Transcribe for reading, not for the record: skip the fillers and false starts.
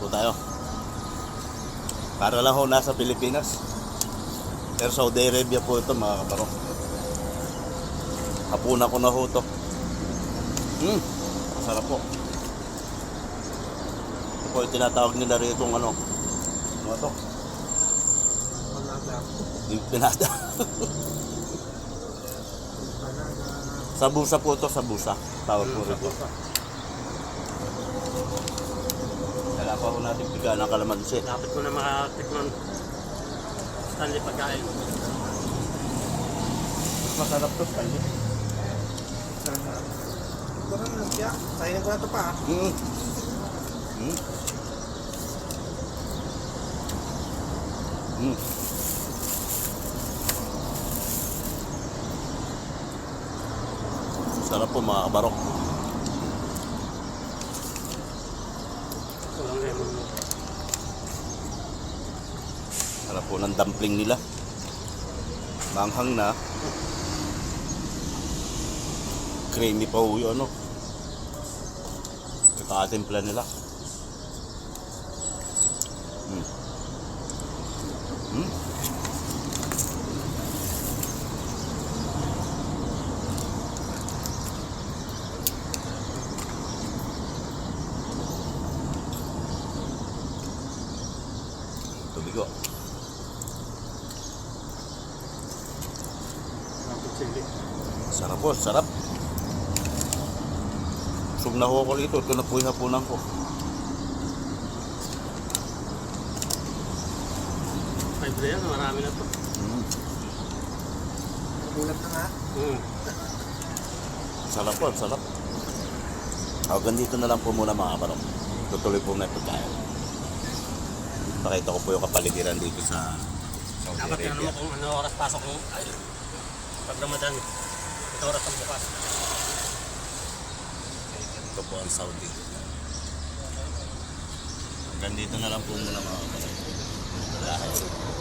po tayo. Para lang ho nasa Pilipinas. Pero Saudi Arabia po ito mga kabaro. Hapunan ko na ho ito. Masarap po. Ito po yung tinatawag nila rito ano. Ano ito? Pinata. Sabusa po ito, sabusa. Tawag po rito. Kaya pa ho natin piga ng kalamansi. Dapat mo na makatikman Stanley pagkain. Masarap to, Stanley. Ito na lang siya. Sayang ko na ito pa. Sarap po mga kabarok. Walang lemon mo. Sarap po ng dumpling nila. Manghang na. Creamy pa ho yung ano. Kakatimpla nila. Tubigo. Sarap po, sarap. Busog na ho ako dito. Ito na po yung hapunan ko. Libre yan, marami na to. Bulat na nga. Sarap po, sarap. Hanggang dito na lang po muna mga kabarok. Tutuloy po na pagkain. Pakita ko po yung kapaligiran dito sa Saudi Dapat Arabia. ano mo kung ano oras pasok mo. Pag Ramadan, ito oras ang bukas. Ito po ang Saudi. Hanggang dito na lang po muna mga kabarok.